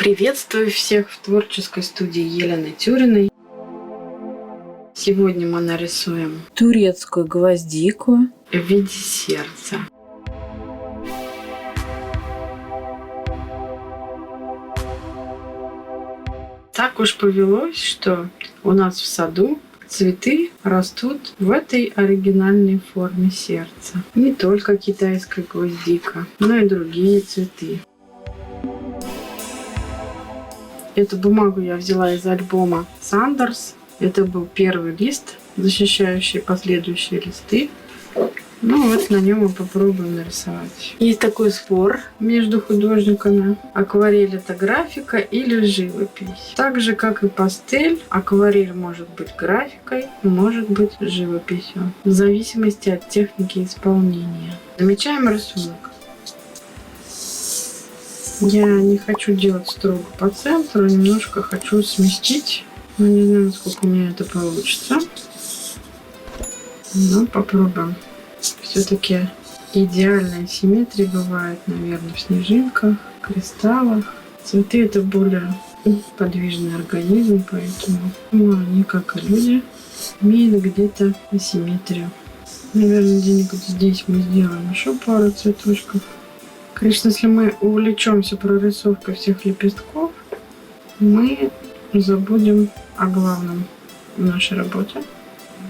Приветствую всех в творческой студии Елены Тюриной. Сегодня мы нарисуем турецкую гвоздику в виде сердца. Так уж повелось, что у нас в саду цветы растут в этой оригинальной форме сердца. Не только китайская гвоздика, но и другие цветы. Эту бумагу я взяла из альбома Сандерс. Это был первый лист, защищающий последующие листы. Ну вот на нем мы попробуем нарисовать. Есть такой спор между художниками. Акварель — это графика или живопись. Так же, как и пастель, акварель может быть графикой, может быть живописью. В зависимости от техники исполнения. Намечаем рисунок. Я не хочу делать строго по центру, немножко хочу сместить. Но не знаю, насколько у меня это получится. Но попробуем. Все-таки идеальная симметрия бывает, наверное, в снежинках, кристаллах. Цветы — это более подвижный организм, поэтому они, как и люди, имеют где-то асимметрию. Наверное, где-нибудь здесь мы сделаем еще пару цветочков. Конечно, если мы увлечемся прорисовкой всех лепестков, мы забудем о главном в нашей работе.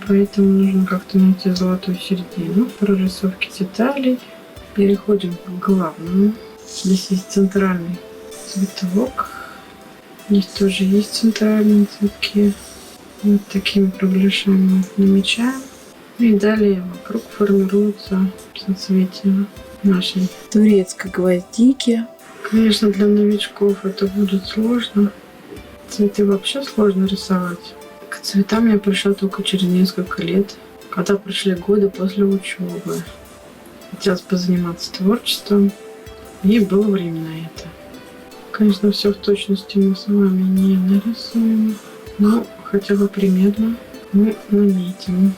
Поэтому нужно как-то найти золотую середину прорисовки деталей. Переходим к главному. Здесь есть центральный цветок. Здесь тоже есть центральные цветки. Вот такими кругляшами мы намечаем. И далее вокруг формируются соцветия нашей турецкой гвоздики. Конечно, для новичков это будет сложно. Цветы вообще сложно рисовать. К цветам я пришла только через несколько лет, когда прошли годы после учебы. Хотелось позаниматься творчеством, и было время на это. Конечно, все в точности мы с вами не нарисуем, но хотя бы примерно мы наметим.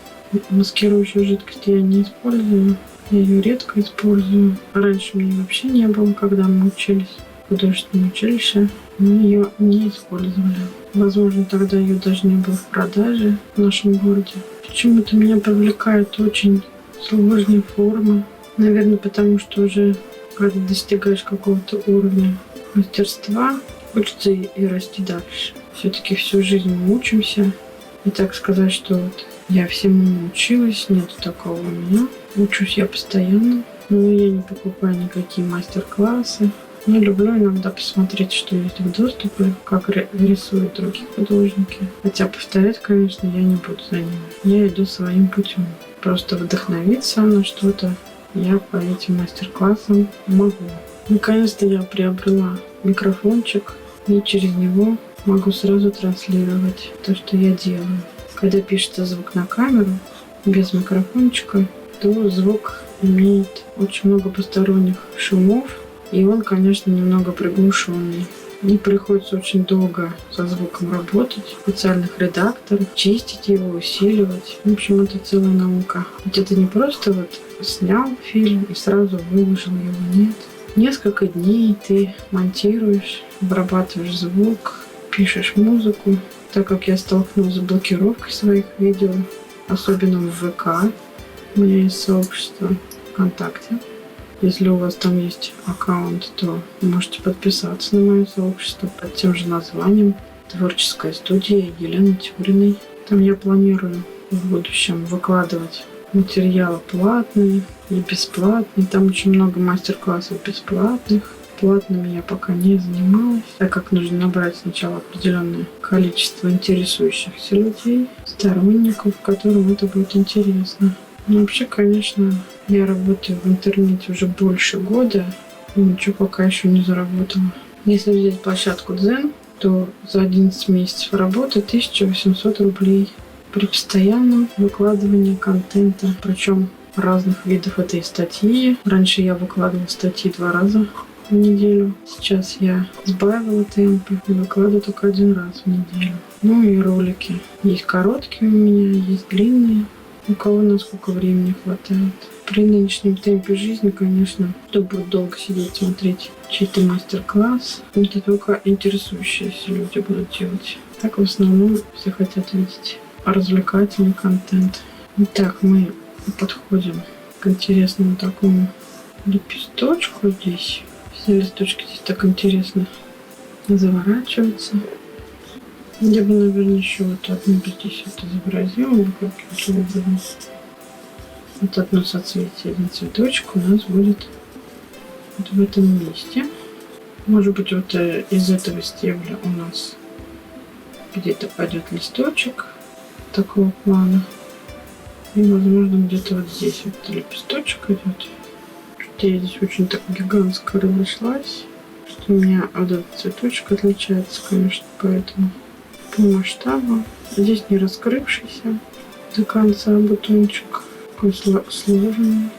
Маскирующую жидкость я не использую. Я ее редко использую. Раньше у меня вообще не было, когда мы учились в художественном училище. Мы ее не использовали. Возможно, тогда ее даже не было в продаже в нашем городе. Почему-то меня привлекают очень сложные формы. Наверное, потому что уже когда достигаешь какого-то уровня мастерства, хочется и расти дальше. Все-таки всю жизнь мы учимся. И так сказать, что вот я всему научилась, нету такого у меня. Учусь я постоянно, но я не покупаю никакие мастер-классы. Я люблю иногда посмотреть, что есть в доступе, как рисуют другие художники. Хотя повторять, конечно, я не буду за ними. Я иду своим путем. Просто вдохновиться на что-то я по этим мастер-классам могу. Наконец-то я приобрела микрофончик, и через него могу сразу транслировать то, что я делаю. Когда пишется звук на камеру без микрофончика, то звук имеет очень много посторонних шумов, и он, конечно, немного приглушенный. И приходится очень долго со звуком работать, в специальных редакторах, чистить его, усиливать. В общем, это целая наука. Ведь это не просто вот снял фильм и сразу выложил его, нет. Несколько дней ты монтируешь, обрабатываешь звук, пишешь музыку. Так как я столкнулась с блокировкой своих видео, особенно в ВК, у меня есть сообщество ВКонтакте. Если у вас там есть аккаунт, то можете подписаться на мое сообщество под тем же названием «Творческая студия Елены Тюриной». Там я планирую в будущем выкладывать материалы платные и бесплатные. Там очень много мастер-классов бесплатных. Платными я пока не занималась, так как нужно набрать сначала определенное количество интересующихся людей, сторонников, которым это будет интересно. Но вообще, конечно, я работаю в интернете уже больше года и ничего пока еще не заработала. Если взять площадку Дзен, то за 11 месяцев работы 1800 рублей при постоянном выкладывании контента, причем разных видов этой статьи. Раньше я выкладывала статьи 2 раза в неделю. Сейчас я сбавила темпы и выкладываю только 1 раз в неделю. Ну и ролики. Есть короткие у меня, есть длинные. у кого насколько времени хватает. При нынешнем темпе жизни, конечно, кто будет долго сидеть, смотреть чей-то мастер-класс, это только интересующиеся люди будут делать. Так в основном все хотят видеть развлекательный контент. Итак, мы подходим к интересному такому лепесточку здесь. Все листочки здесь так интересно заворачиваются. Я бы, наверное, еще вот одну здесь вот изобразила каким-то образом. Вот одно соцветие, один цветочек у нас будет вот в этом месте. Может быть, вот из этого стебля у нас где-то пойдет листочек такого плана. И, возможно, где-то вот здесь вот лепесточек идет. Что я здесь очень так гигантско разошлась. Что у меня вот этот цветочек отличается, конечно, поэтому по масштабу. Здесь не раскрывшийся до конца бутончик. Такой сложный.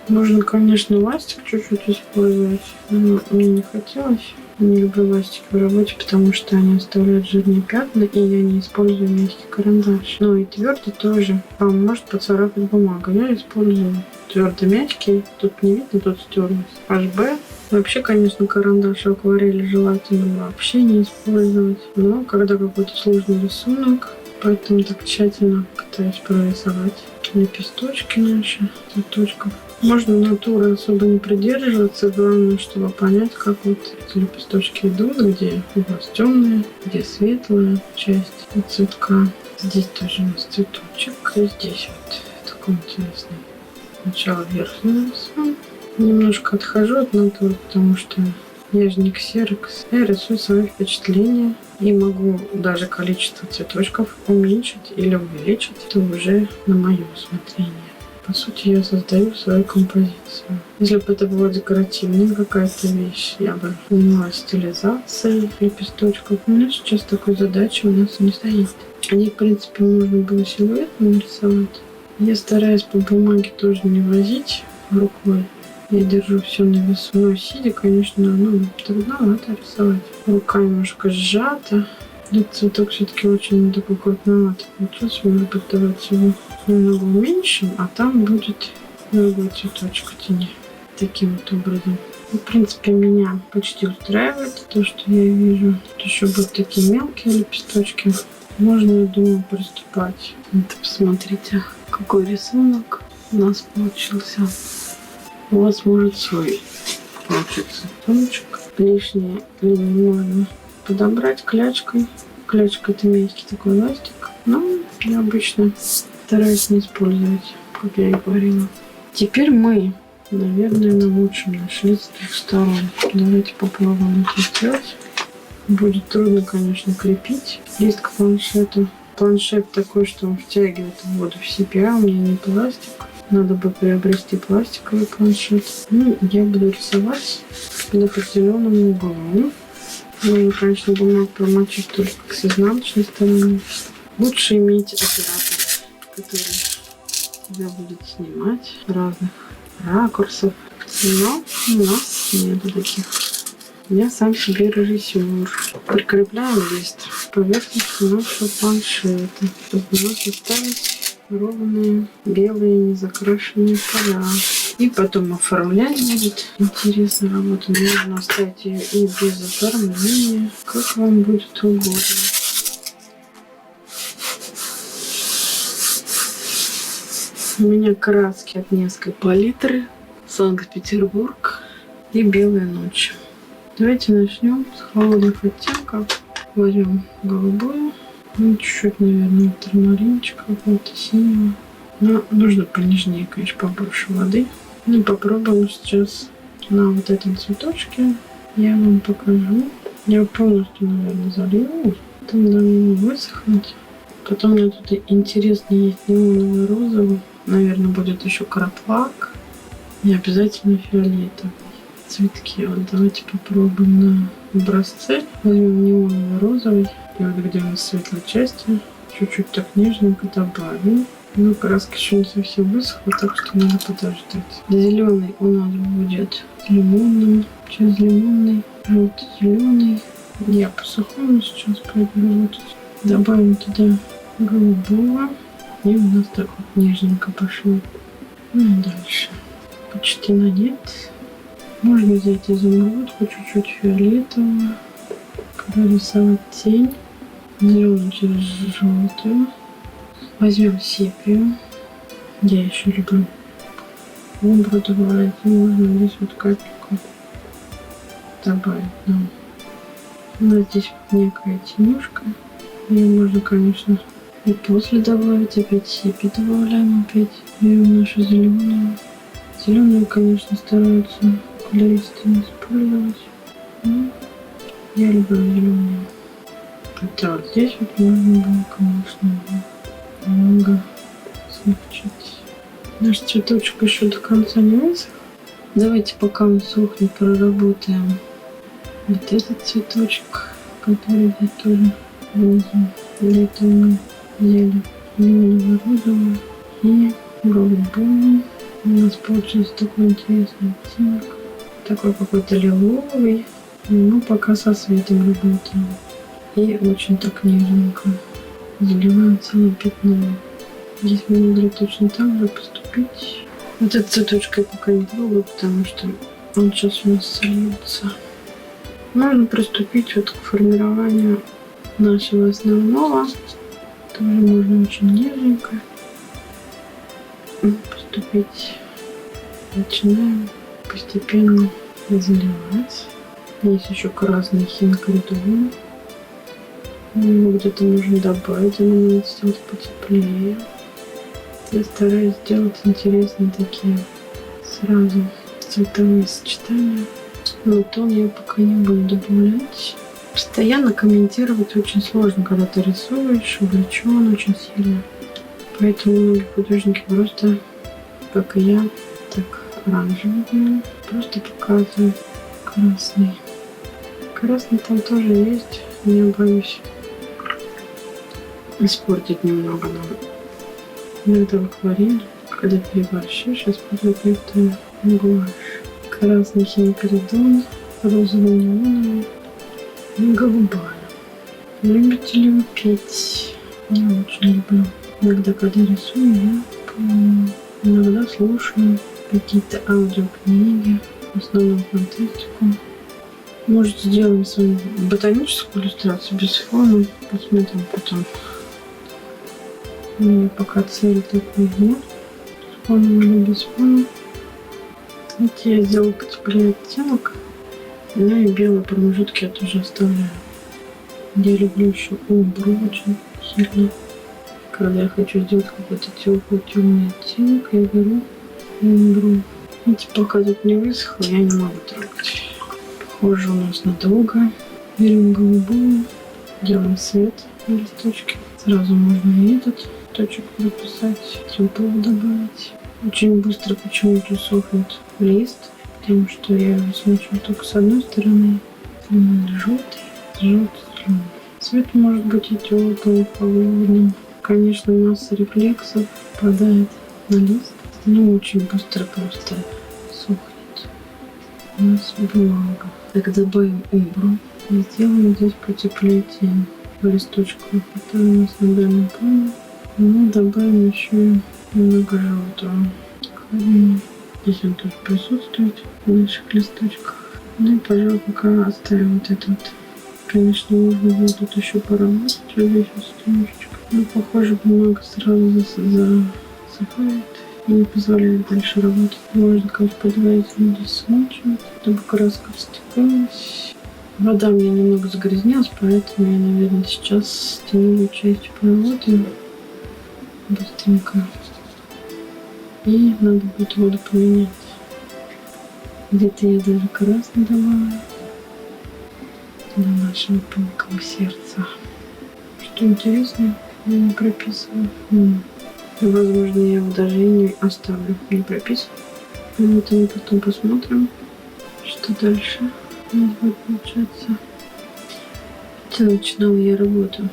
Можно, конечно, ластик чуть-чуть использовать, но мне не хотелось. Не люблю ластики в работе, потому что они оставляют жирные пятна, и я не использую мягкий карандаш. Ну и твердый тоже вам может поцарапать бумагу. Я использую твердый мягкий. Тут не видно, тут стерлось. HB. Вообще, конечно, карандаш акварели желательно вообще не использовать. Но когда какой-то сложный рисунок, поэтому так тщательно пытаюсь прорисовать лепесточки наши, цветочков. Можно натуры особо не придерживаться, главное, чтобы понять, как вот эти лепесточки идут, где у вас темная, где светлая часть цветка. Здесь тоже у нас цветочек, и здесь вот такой интересный. Сначала верхний рисую. Немножко отхожу от натуры, потому что я же не ксерокс. Я рисую свои впечатления и могу даже количество цветочков уменьшить или увеличить. Это уже на мое усмотрение. По сути, я создаю свою композицию. Если бы это была декоративная какая-то вещь, я бы занималась стилизацией лепесточков. Но сейчас такой задачи у нас не стоит. Они, в принципе, можно было силуэт нарисовать. Я стараюсь по бумаге тоже не возить рукой. Я держу все на весу. Но сидя, конечно, трудновато рисовать. Рука немножко сжата. Этот цветок все-таки очень такой крупноватый получился. Может быть, давайте его немного уменьшим, а там будет другой цветочек в тени. Таким вот образом. В принципе, меня почти устраивает то, что я вижу. Тут еще будут такие мелкие лепесточки. Можно, я думаю, приступать. Вот, посмотрите, какой рисунок у нас получился. У вас может свой получиться рисуночек. Лишние линии можно подобрать клячкой. Клячка — это мягкий такой ластик. Но я обычно стараюсь не использовать, как я и говорила. Теперь мы, наверное, намучим наш лист с двух сторон. Давайте попробуем это сделать. Будет трудно, конечно, крепить лист к планшету. Планшет такой, что он втягивает воду в себя. У меня не пластик. Надо бы приобрести пластиковый планшет. Ну, я буду рисовать под определенным углом. Можно, конечно, бумагу промочить только с изнаночной стороны. Лучше иметь оператора, который тебя будет снимать разных ракурсов. Но у нас нету таких. Я сам себе режиссер. Прикрепляем лист к поверхности нашего планшета, чтобы у нас остались ровные белые незакрашенные поля. И потом оформлять будет. Интересная работа. Можно оставить ее и без оформления, как вам будет угодно. У меня краски от нескольких палитры. Санкт-Петербург и белая ночь. Давайте начнем с холодных оттенков. Возьмем голубую. Ну, чуть-чуть, наверное, ультрамаринчика какого-то синего. Но нужно понежнее, конечно, побольше воды. Ну, попробуем сейчас на вот этом цветочке. Я вам покажу. Я полностью, наверное, залью. Потом дам ему высохнуть. Потом у меня тут интересный есть неоновый розовый. Наверное, будет еще краплак. И обязательно фиолетовый. Цветки. Вот давайте попробуем на образце. Возьмем неоновый розовый. И вот где у нас светлой части, чуть-чуть так нежненько добавим. Но краска еще не совсем высохла, так что надо подождать. Зеленый у нас будет лимонным. Сейчас лимонный, желто-зеленый. Я по сухому сейчас пойду. Добавим туда голубого. И у нас так вот нежненько пошло. Ну и дальше. Почти на нет. Можно взять изумрудку, чуть-чуть фиолетового. Прорисовать тень. Зеленую через желтую. Возьмем сепию. Я еще люблю умбру добавить. И можно здесь вот капельку добавить нам. У нас здесь некая тенюшка. Ее можно, конечно, и после добавить. Опять сепи добавляем, опять берем нашу зеленую. Зеленую, конечно, стараются колористы использовать. Но я люблю зеленую. Хотя вот здесь вот можно было, конечно, немного смягчить. Наш цветочек еще до конца не высох. Давайте, пока он сохнет, проработаем вот этот цветочек, который здесь тоже внизу. Для этого мы взяли неоново-розовую и голубую. У нас получился такой интересный оттенок. Такой какой-то лиловый. Но пока со светом работаем. И очень так нежненько заливаем целое пятно. Здесь мы могли точно так же поступить. Вот этот цветочек я пока не трогаю, потому что он сейчас у нас сольется. Можно приступить вот к формированию нашего основного. Тоже можно очень нежненько поступить. Начинаем постепенно заливать. Есть еще красный хинкальдон. Его где-то можно добавить, она будет сделать потеплее. Я стараюсь сделать интересные такие сразу цветовые сочетания. Но тон я пока не буду добавлять. Постоянно комментировать очень сложно, когда ты рисуешь, увлечен очень сильно. Поэтому многие художники просто, как и я, так оранжевый делают. Просто показывают красный. Красный там тоже есть, я боюсь испортить немного, но иногда в акварель, когда переборщишь, используют некоторые гуашь. Красный хинкальдон, розовый неоновый и голубая. Любите ли вы петь? Я очень люблю. Иногда, когда рисую, я иногда слушаю какие-то аудиокниги, в основном фантастику. Может, сделаем свою ботаническую иллюстрацию без фона. Посмотрим потом. У меня пока цели такой нет. С фоном или без фона. Видите, я сделала потеплее оттенок. Ну и белые промежутки я тоже оставляю. Я люблю еще умбру очень сильно. Когда я хочу сделать какой-то теплый темный оттенок, я беру умбру. Видите, пока тут не высохло, я не могу трогать. Похоже у нас надолго. Берем голубую, делаем свет на листочке. Сразу можно и этот точек прописать, теплого добавить. Очень быстро почему-то сохнет лист, потому что я его смочу только с одной стороны. Желтый, желтый. Цвет может быть и теплым, холодным. Конечно, масса рефлексов попадает на лист, но очень быстро просто сохнет. У нас бумага. Так, добавим умбру и сделаем здесь потеплее тень по листочку, который у нас на дальнем плане. Мы добавим еще немного желтого. Здесь он тоже присутствует в наших листочках. Ну и, пожалуй, пока оставим вот это вот. Конечно, можно будет тут еще поработать здесь немножечко. Но, похоже, бумага сразу засыхает и не позволяет дальше работать. Можно, конечно, предварительно здесь смачивать, чтобы краска растекалась. Вода у меня немного загрязнилась, поэтому я, наверное, сейчас теневую часть поработаю быстренько. И надо будет воду поменять. Где-то я даже красный добавлю для нашего пылкого сердца. Что интересно, я не прописываю. Возможно, я его даже и не оставлю, не прописываю. Но это мы потом посмотрим, что дальше у нас будет получаться. Хотя начинала я работу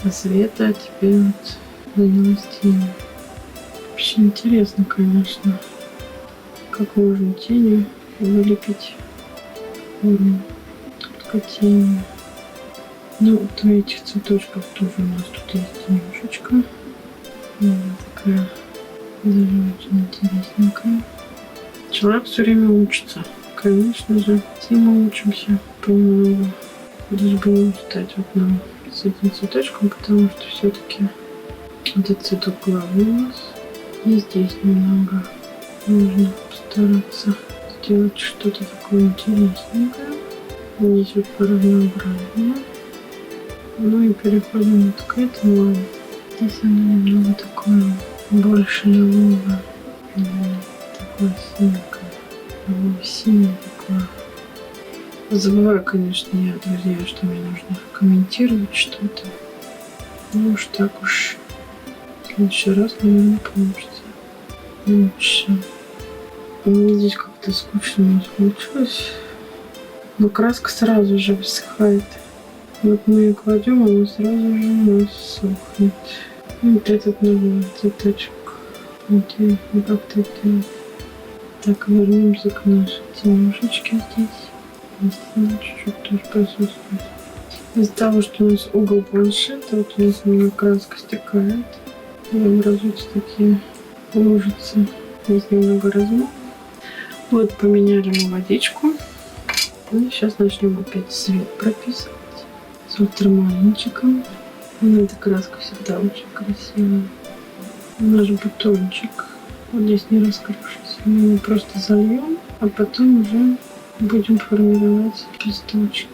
со света, а теперь вот занялась тенью. Вообще интересно, конечно, как можно тенью вылепить форму, только тенью. Ну, вот у этих цветочков тоже у нас тут есть немножечко. Она такая даже очень интересненькая. Человек все время учится. Конечно же, все мы учимся понемногу. Даже бы не устать вот нам с этим цветочком, потому что все-таки этот цветок главный у нас. И здесь немного нужно постараться сделать что-то такое интересненькое. Здесь вот разнообразнее. Ну и переходим вот к этому. Здесь оно немного такое больше лиловое. Такое синее такое. Забываю, конечно, я, друзья, что мне нужно комментировать что-то. Ну уж так уж в следующий раз, наверное, получится лучше. Мне здесь как-то скучно у нас получилось. Но краска сразу же высыхает. Вот мы ее кладем, она сразу же у нас сохнет. Вот этот новый цветочек. Интересно, как-то это. Так, вернемся к нашей темнушечке здесь. Здесь чуть-чуть тоже присутствует. Из-за того, что у нас угол планшета, вот у нас немного краска стекает. И образуются такие лужицы. Здесь немного размок. Вот поменяли мы водичку. И сейчас начнем опять цвет прописывать с ультрамаринчиком. Эта краска всегда очень красивая. Наш бутончик. Вот здесь не раскрывшийся. Мы его просто зальем, а потом уже будем формировать листочки.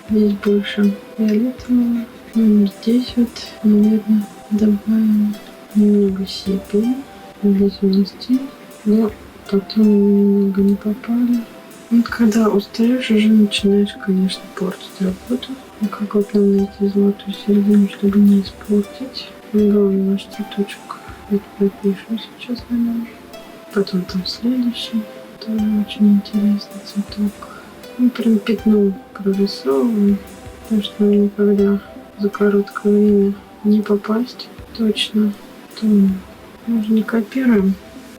Здесь больше фиолетового. Здесь вот, наверное, добавим немного сепии. Здесь у нас тень, но потом немного не попали. Вот когда устаешь, уже начинаешь, конечно, портить работу. И как вот нам найти золотую середину, чтобы не испортить. Главный наш цветочек. Вот пропишем сейчас на нем. Потом там следующий. Тоже очень интересный цветок. Ну, прям пятно прорисовываем. Потому что нам никогда за короткое время не попасть точно. То мы уже не копируем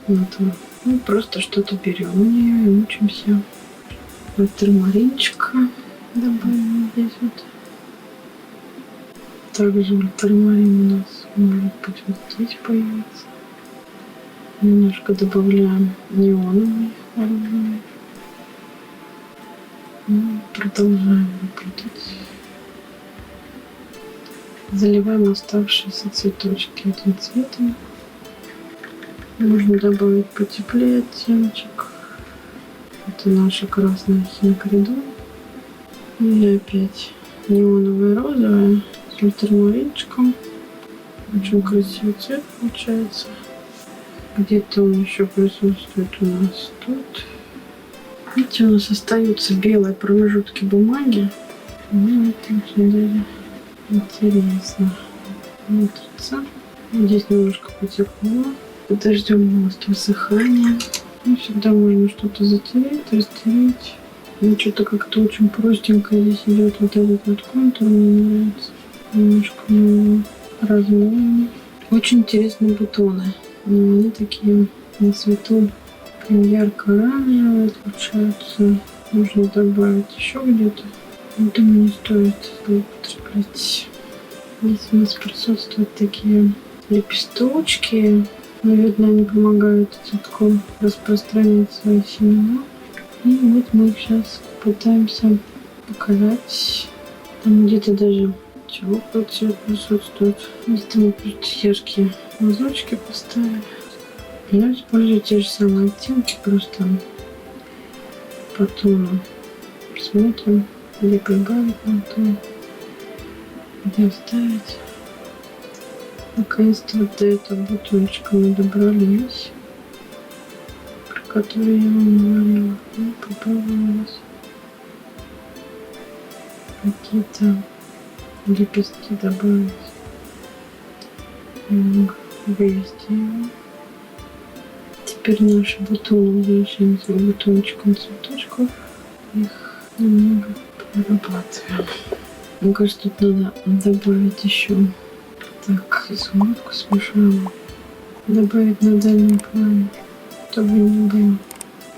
на то. Ну, просто что-то берем у нее и учимся. Ультрамаринчика добавим здесь вот. Также ультрамарин у нас может быть вот здесь появится. Немножко добавляем неоновый оранжевый. Продолжаем выплетать. Заливаем оставшиеся цветочки этим цветом. Можно добавить потеплее оттеночек. Это наша красная хинокридон. И опять неоновая розовая с ультрамаринчиком. Очень красивый цвет получается. Где-то он еще присутствует у нас тут. Видите, у нас остаются белые промежутки бумаги. Ну, это очень даже интересно смотрится. Здесь немножко потекло. Подождем просто высыхания. Ну, всегда можно что-то затереть, растереть. Ну, что-то как-то очень простенько здесь идет вот этот вот контур. Мне нравится. Немножко мы размоем. Очень интересные бутоны. Но они такие на свету прям ярко-оранжевые отличаются. Нужно добавить еще где-то. Думаю, не стоит злоупотреблять. Здесь у нас присутствуют такие лепесточки. Наверное, они помогают цветку распространять свои семена. И вот мы их сейчас пытаемся показать. Там где-то даже теплый цвет присутствует. Где-то мы просто яркие мазочки поставили. Я использую те же самые оттенки, просто по тону смотрим, где прибавить на тон, где оставить. Наконец-то вот до этого бутончика мы добрались, про который я вам говорила. И попробуем какие-то лепестки добавить. Немного вывести его. Теперь наши бутоны возвращаемся к бутончикам цветочков. Их немного прорабатываем. Мне кажется, тут надо добавить еще. Так, изумрудку смешаем. Добавить на дальнем плане, чтобы не было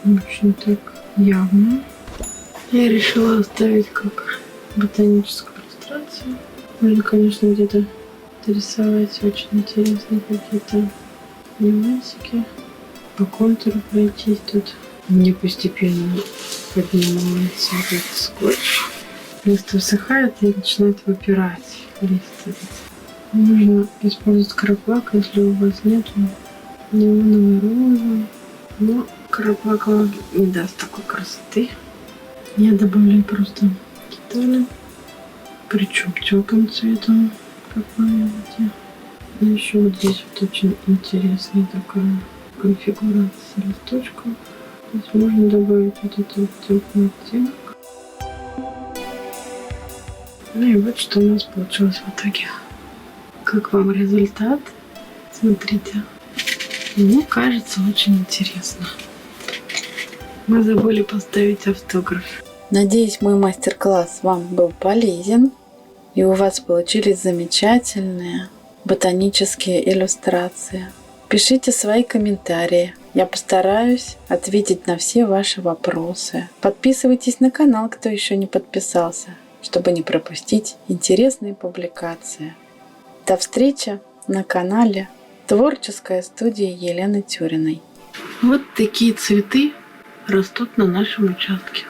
очень так явно. Я решила оставить как ботаническую иллюстрацию. Можно, конечно, где-то просто рисовать. Очень интересные какие-то нюансики. По контуру пройтись тут. Мне постепенно поднимается этот скотч. Лист высыхает и начинает выпирать. Лист этот. Можно использовать краплак, если у вас нет неоновой розы. Но краплак вам не даст такой красоты. Я добавляю просто детали. Причем теплым цветом, как вы видите. И еще вот здесь вот очень интересная такая конфигурация листочков. Здесь можно добавить вот этот вот теплый оттенок. Ну и вот что у нас получилось в итоге. Как вам результат? Смотрите. Мне кажется, очень интересно. Мы забыли поставить автограф. Надеюсь, мой мастер-класс вам был полезен, и у вас получились замечательные ботанические иллюстрации. Пишите свои комментарии. Я постараюсь ответить на все ваши вопросы. Подписывайтесь на канал, кто еще не подписался, чтобы не пропустить интересные публикации. До встречи на канале Творческая студия Елены Тюриной. Вот такие цветы растут на нашем участке.